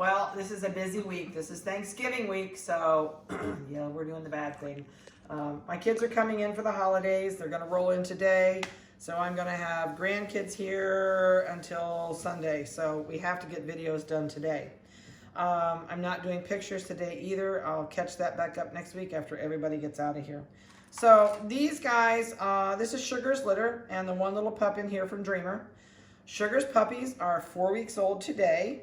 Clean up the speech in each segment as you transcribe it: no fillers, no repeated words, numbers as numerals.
Well, this is a busy week. This is Thanksgiving week, so yeah, we're doing the bad thing. My kids are coming in for the holidays. They're going to roll in today, so I'm going to have grandkids here until Sunday, so we have to get videos done today. I'm not doing pictures today either. I'll catch that back up next week after everybody gets out of here. So these guys, this is Sugar's litter and the one little pup in here from Dreamer. Sugar's puppies are 4 weeks old today,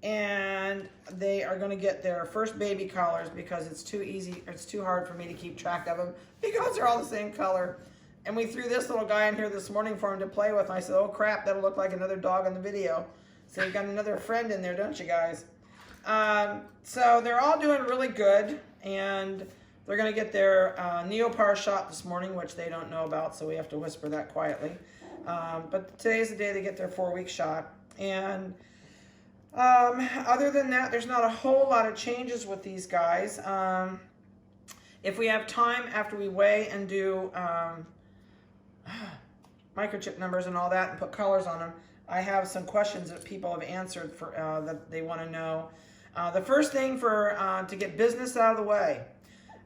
and they are going to get their first baby collars because it's too hard for me to keep track of them because they're all the same color. And we threw this little guy in here this morning for him to play with. And I said, oh crap, that'll look like another dog in the video. So you've got another friend in there, don't you guys? So they're all doing really good, and they're going to get their neuter shot this morning, which they don't know about, so we have to whisper that quietly. But today's the day they get their 4-week shot. And other than that, there's not a whole lot of changes with these guys. If we have time after we weigh and do microchip numbers and all that and put colors on them, I have some questions that people have answered for that they want to know. The first thing to get business out of the way,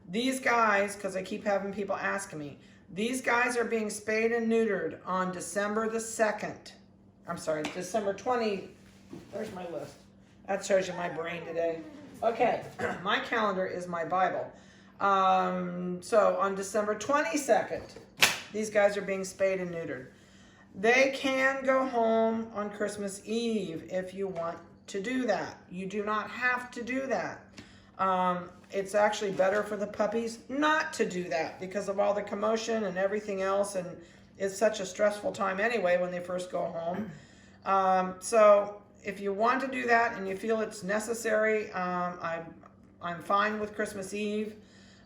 these guys, because I keep having people asking me, these guys are being spayed and neutered on December the 2nd. I'm sorry, December 20. There's my list. That shows you my brain today. Okay, my calendar is my Bible. So on December 22nd, these guys are being spayed and neutered. They can go home on Christmas Eve if you want to do that. You do not have to do that. It's actually better for the puppies not to do that because of all the commotion and everything else, and it's such a stressful time anyway when they first go home. So if you want to do that and you feel it's necessary, I'm fine with Christmas Eve.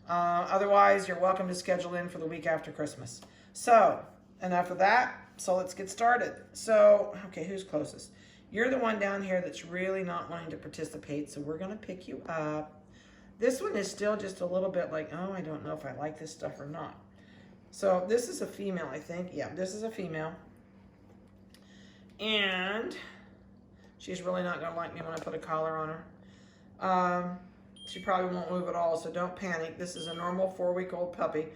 Otherwise, you're welcome to schedule in for the week after Christmas. So, and after that, so let's get started. So, okay, who's closest? You're the one down here that's really not wanting to participate, so we're going to pick you up. This one is still just a little bit like, oh, I don't know if I like this stuff or not. So this is a female, I think. Yeah, this is a female. And she's really not going to like me when I put a collar on her. She probably won't move at all, so don't panic. This is a normal 4-week-old puppy.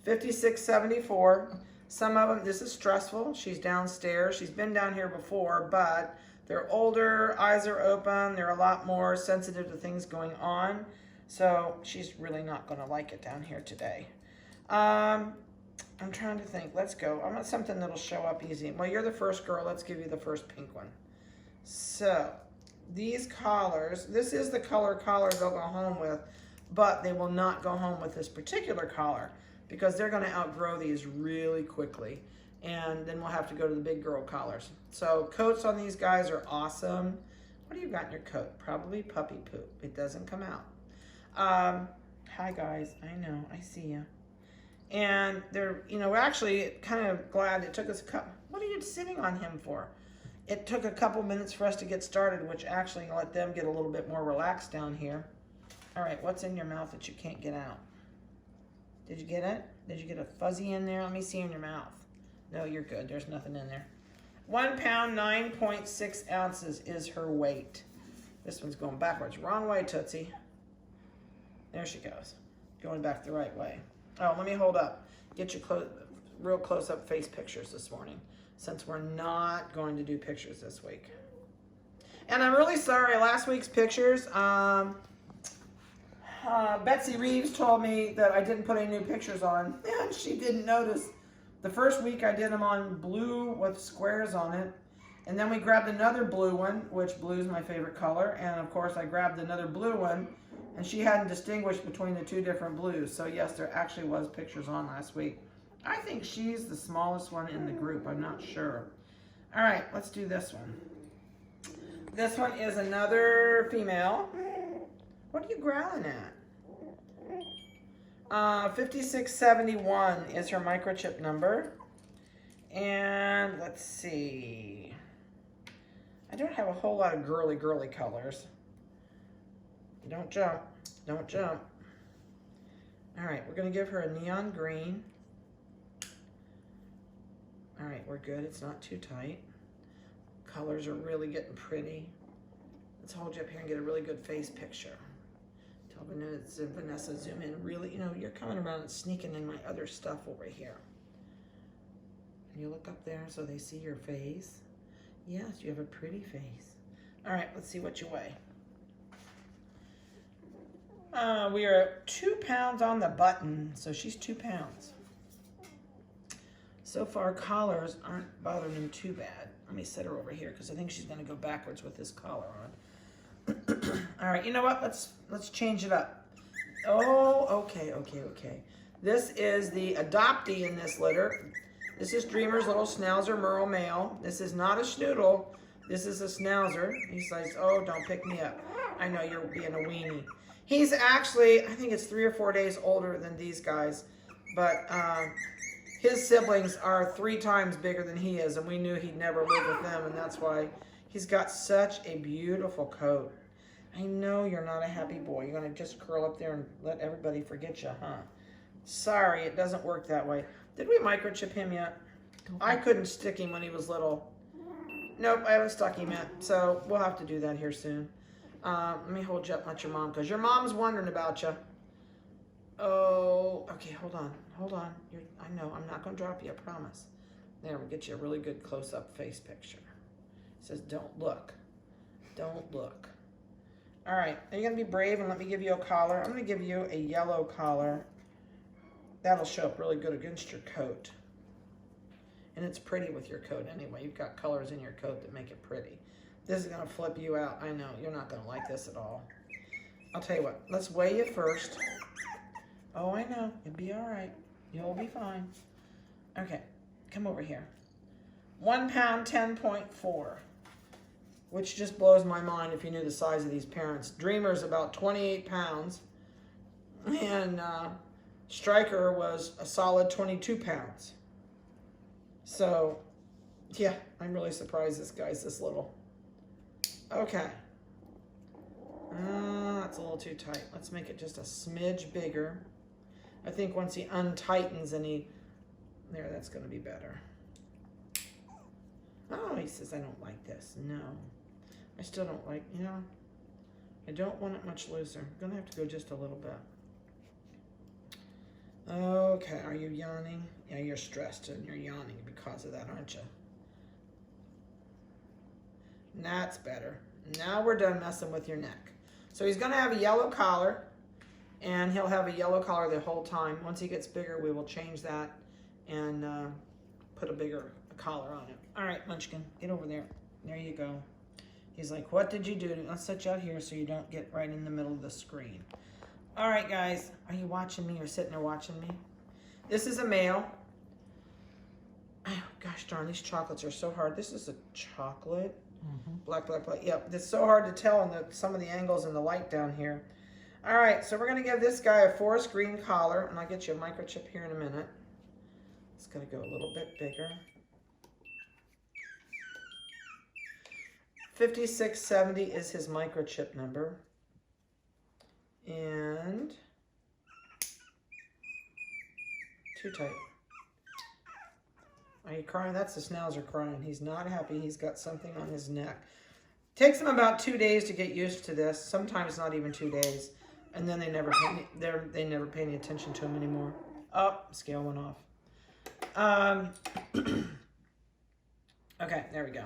5674. Some of them, this is stressful. She's downstairs. She's been down here before, but they're older, eyes are open, they're a lot more sensitive to things going on. So she's really not going to like it down here today. I'm trying to think. Let's go. I want something that'll show up easy. Well, you're the first girl. Let's give you the first pink one. So these collars, this is the color they'll go home with, but they will not go home with this particular collar because they're going to outgrow these really quickly. And then we'll have to go to the big girl collars. So coats on these guys are awesome. What do you got in your coat? Probably puppy poop. It doesn't come out. Hi guys, I know, I see you. And they're, we're actually kind of glad it took us a couple, what are you sitting on him for? It took a couple minutes for us to get started, which actually let them get a little bit more relaxed down here. All right, what's in your mouth that you can't get out? Did you get it? Did you get a fuzzy in there? Let me see in your mouth. No, you're good, there's nothing in there. 1 pound, 9.6 ounces is her weight. This one's going backwards, wrong way, Tootsie. There she goes, going back the right way. Oh, let me hold up. Get you real close-up face pictures this morning, since we're not going to do pictures this week. And I'm really sorry, last week's pictures, Betsy Reeves told me that I didn't put any new pictures on, and she didn't notice. The first week I did them on blue with squares on it, and then we grabbed another blue one, which blue is my favorite color, and of course I grabbed another blue one, and she hadn't distinguished between the two different blues. So yes, there actually was pictures on last week. I think she's the smallest one in the group. I'm not sure. All right, let's do this one. This one is another female. What are you growling at? 5671 is her microchip number. And let's see. I don't have a whole lot of girly colors. Don't jump. Don't jump. All right, we're going to give her a neon green. All right, we're good. It's not too tight. Colors are really getting pretty. Let's hold you up here and get a really good face picture. Tell Vanessa zoom in really, you know, you're coming around and sneaking in my other stuff over here. And you look up there so they see your face. Yes, you have a pretty face. All right, let's see what you weigh. We are at 2 pounds on the button, so she's 2 pounds. So far, collars aren't bothering him too bad. Let me set her over here because I think she's going to go backwards with this collar on. All right, you know what? Let's change it up. Oh, okay. This is the adoptee in this litter. This is Dreamer's little Schnauzer Merle male. This is not a schnoodle. This is a Schnauzer. He says, oh, don't pick me up. I know you're being a weenie. He's actually, I think it's 3 or 4 days older than these guys, but his siblings are 3 times bigger than he is, and we knew he'd never live with them, and that's why he's got such a beautiful coat. I know you're not a happy boy. You're going to just curl up there and let everybody forget you, huh? Sorry, it doesn't work that way. Did we microchip him yet? I couldn't stick him when he was little. Nope, I haven't stuck him yet, so we'll have to do that here soon. Let me hold you up, not your mom, because your mom's wondering about you. Oh, okay, hold on. I know, I'm not going to drop you, I promise. There, we'll get you a really good close-up face picture. It says, don't look. Don't look. All right, are you going to be brave and let me give you a collar? I'm going to give you a yellow collar. That'll show up really good against your coat. And it's pretty with your coat anyway. You've got colors in your coat that make it pretty. This is going to flip you out. I know, you're not going to like this at all. I'll tell you what, let's weigh you first. Oh, I know, you'll be all right. You'll be fine. Okay, come over here. 1 pound, 10.4, which just blows my mind if you knew the size of these parents. Dreamer's about 28 pounds, and Striker was a solid 22 pounds. So, yeah, I'm really surprised this guy's this little. Okay. That's a little too tight. Let's make it just a smidge bigger. I think once he untightens and there, that's going to be better. Oh, he says, I don't like this. No. I still don't like, I don't want it much looser. I'm going to have to go just a little bit. Okay, are you yawning? Yeah, you're stressed and you're yawning because of that, aren't you? That's better. Now we're done messing with your neck. So he's going to have a yellow collar, and he'll have a yellow collar the whole time. Once he gets bigger, we will change that and put a bigger collar on it. All right, Munchkin, get over there. There you go. He's like, what did you do? Let's set you out here so you don't get right in the middle of the screen. All right, guys, are you watching me or sitting there watching me? This is a male. Oh, gosh darn, these chocolates are so hard. This is a chocolate. Black. Yep, it's so hard to tell in some of the angles in the light down here. All right, so we're going to give this guy a forest green collar, and I'll get you a microchip here in a minute. It's going to go a little bit bigger. 5670 is his microchip number. And too tight. Are you crying? That's the Schnauzer crying. He's not happy. He's got something on his neck. Takes him about 2 days to get used to this. Sometimes not even 2 days. And then they never pay any attention to him anymore. Oh, scale went off. Okay, there we go.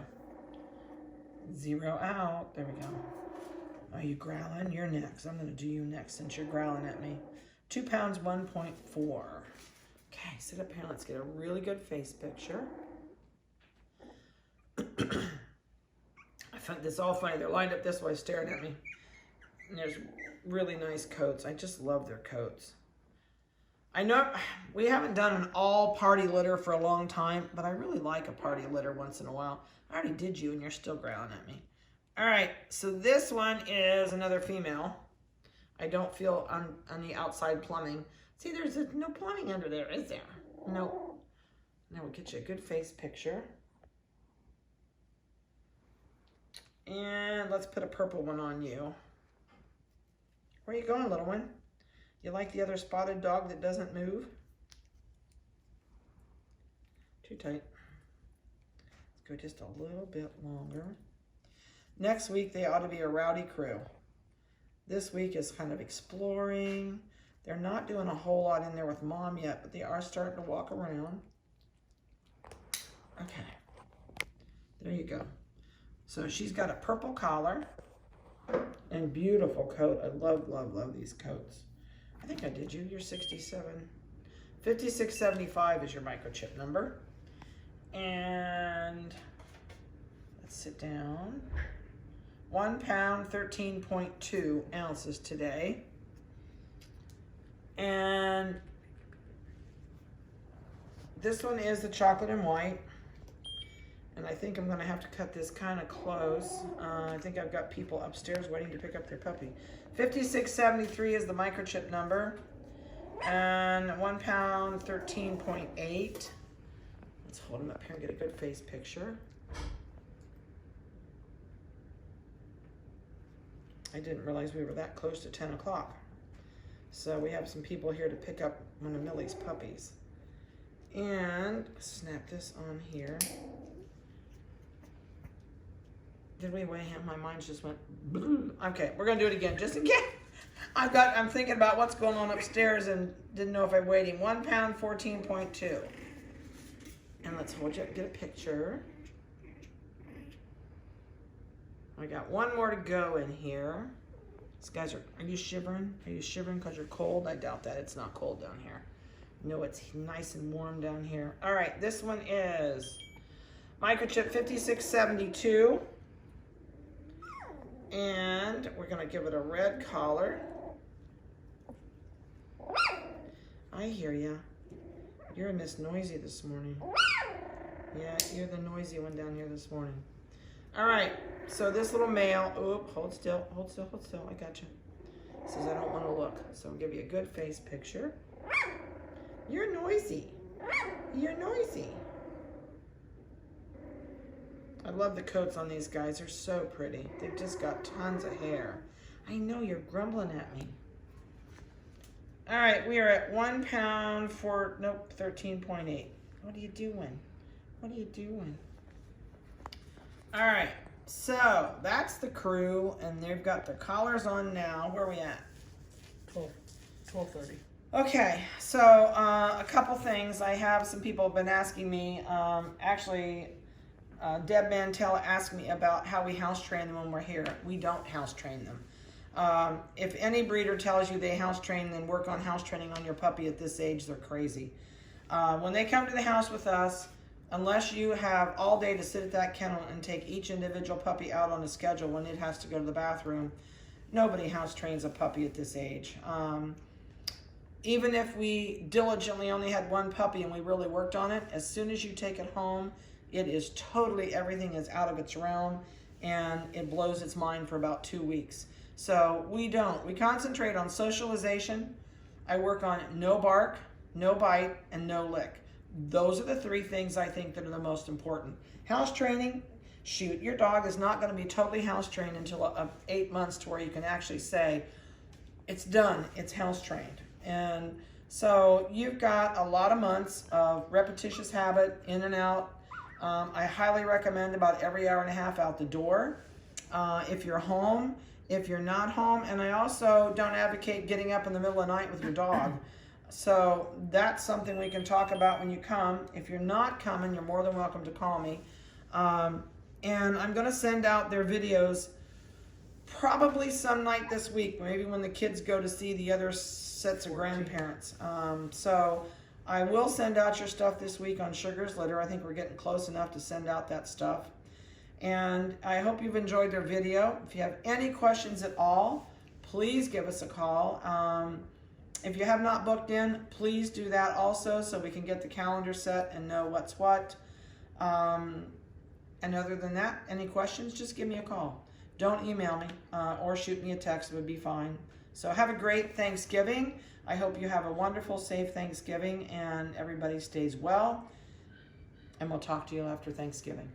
0 out. There we go. Are you growling? You're next. I'm going to do you next since you're growling at me. 2 pounds, 1.4. Okay, sit up here. Let's get a really good face picture. I find this all funny. They're lined up this way staring at me. And there's really nice coats. I just love their coats. I know we haven't done an all party litter for a long time, but I really like a party litter once in a while. I already did you and you're still growling at me. All right, so this one is another female. I don't feel on the outside plumbing. See, there's no plumbing under there, is there? No. Now we'll get you a good face picture. And let's put a purple one on you. Where are you going, little one? You like the other spotted dog that doesn't move? Too tight. Let's go just a little bit longer. Next week, they ought to be a rowdy crew. This week is kind of exploring. They're not doing a whole lot in there with Mom yet, but they are starting to walk around. Okay, there you go. So she's got a purple collar and beautiful coat. I love, love, love these coats. I think I did you. You're 67. 5675 is your microchip number. And let's sit down. 1 pound, 13.2 ounces today. And this one is the chocolate and white. And I think I'm gonna have to cut this kind of close. I think I've got people upstairs waiting to pick up their puppy. 5673 is the microchip number. And 1 pound, 13.8. Let's hold him up here and get a good face picture. I didn't realize we were that close to 10 o'clock. So we have some people here to pick up one of Millie's puppies. And snap this on here. Did we weigh him? My mind just went, okay, we're gonna do it again, just again. I'm thinking about what's going on upstairs and didn't know if I weighed him. 1 pound, 14.2. And let's hold you up, get a picture. I got one more to go in here. These guys are you shivering? Are you shivering because you're cold? I doubt that, it's not cold down here. No, it's nice and warm down here. All right, this one is microchip 5672. And we're gonna give it a red collar. I hear ya. You're Miss Noisy this morning. Yeah, you're the noisy one down here this morning. All right, so this little male, oop, hold still, hold still, hold still, I got you. Says I don't want to look, so I'll give you a good face picture. You're noisy. You're noisy. I love the coats on these guys. They're so pretty. They've just got tons of hair. I know you're grumbling at me. All right, we are at 1 pound for, nope, 13.8. What are you doing? What are you doing? All right, so that's the crew, and they've got their collars on now. Where are we at? 12:30. Okay, so a couple things. I have some people have been asking me, Deb Mantell asked me about how we house train them when we're here. We don't house train them. If any breeder tells you they house train, then work on house training on your puppy at this age, they're crazy. When they come to the house with us, unless you have all day to sit at that kennel and take each individual puppy out on a schedule when it has to go to the bathroom, nobody house trains a puppy at this age. Even if we diligently only had one puppy and we really worked on it, as soon as you take it home, it is totally, everything is out of its realm and it blows its mind for about 2 weeks. So we don't. We concentrate on socialization. I work on no bark, no bite, and no lick. Those are the 3 things I think that are the most important. House training, shoot, your dog is not going to be totally house trained until 8 months to where you can actually say, it's done, it's house trained. And so you've got a lot of months of repetitious habit, in and out. I highly recommend about every hour and a half out the door. If you're home, if you're not home, and I also don't advocate getting up in the middle of the night with your dog. So that's something we can talk about when you come. If you're not coming, you're more than welcome to call me. And I'm going to send out their videos probably some night this week, maybe when the kids go to see the other sets of grandparents. So I will send out your stuff this week on Sugar's litter. I think we're getting close enough to send out that stuff. And I hope you've enjoyed their video. If you have any questions at all, please give us a call. If you have not booked in, please do that also so we can get the calendar set and know what's what. And other than that, any questions, just give me a call. Don't email me or shoot me a text, would be fine. So have a great Thanksgiving. I hope you have a wonderful, safe Thanksgiving and everybody stays well. And we'll talk to you after Thanksgiving.